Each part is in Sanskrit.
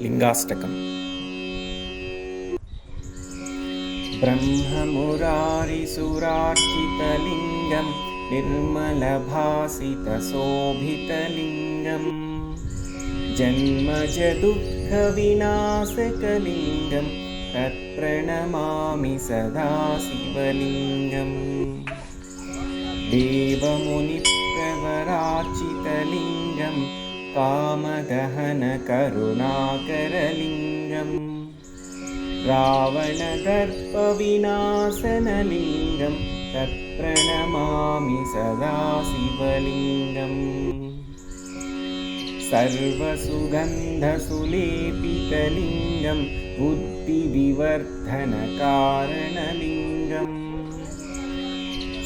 लिङ्गाष्टकम्। ब्रह्ममुरारिसुरार्चितलिङ्गं निर्मलभासितशोभितलिङ्गम् जन्मजदुःखविनाशकलिङ्गं तत्प्रणमामि सदा शिवलिङ्गम्। देवमुनिप्रवरार्चितलिङ्गं कामदहनकरुणाकरलिङ्गम् रावणदर्पविनाशनलिङ्गं तत्प्रणमामि सदा शिवलिङ्गम्। सर्वसुगन्धसुलेपितलिङ्गं बुद्धिविवर्धनकारणलिङ्गम्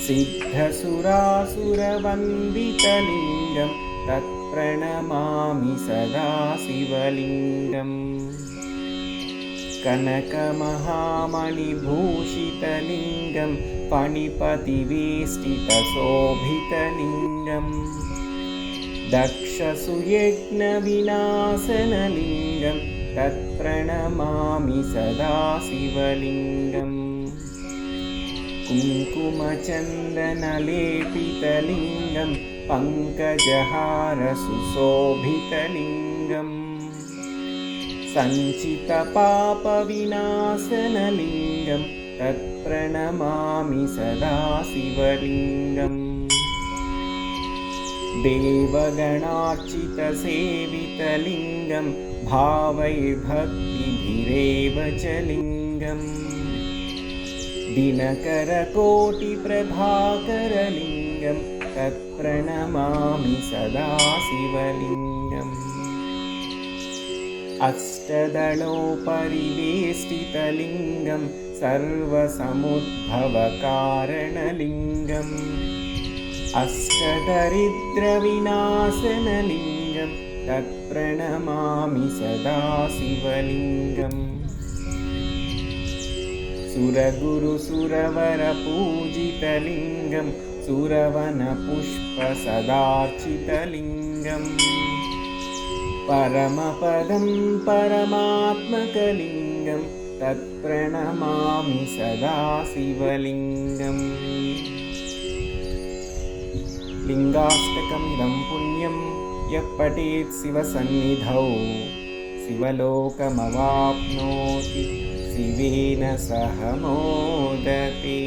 सिद्धसुरासुरवन्दितलिङ्गं तत्प्रणमामि सदा शिवलिङ्गम्। कनकमहामणिभूषितलिङ्गं फणिपतिवेष्टितशोभितलिङ्गम् दक्षसुयज्ञविनाशनलिङ्गं तत्प्रणमामि सदा शिवलिङ्गम्। कुङ्कुमचन्दनलेपितलिङ्गं पङ्कजहारसुशोभितलिङ्गम् सञ्चितपापविनाशनलिङ्गं तत्प्रणमामि सदा शिवलिङ्गम्। देवगणार्चितसेवितलिङ्गं भावैर्भक्तिभिरेव च लिङ्गम् दिनकरकोटिप्रभाकरलिङ्गं तत्प्रणमामि सदा शिवलिङ्गम्। अष्टदलोपरिवेष्टितलिङ्गं सर्वसमुद्भवकारणलिङ्गम् अष्टदरिद्रविनाशनलिङ्गं तत्प्रणमामि सदा शिवलिङ्गम्। सुरगुरुसुरवरपूजितलिङ्गं सुरवनपुष्पसदार्चितलिङ्गम् परमपदं परमात्मकलिङ्गं तत्प्रणमामि सदा शिवलिङ्गम्। लिङ्गाष्टकमिदं पुण्यं यः पठेत् शिवसन्निधौ शिवलोकमवाप्नोति शिवेन सह मोदते।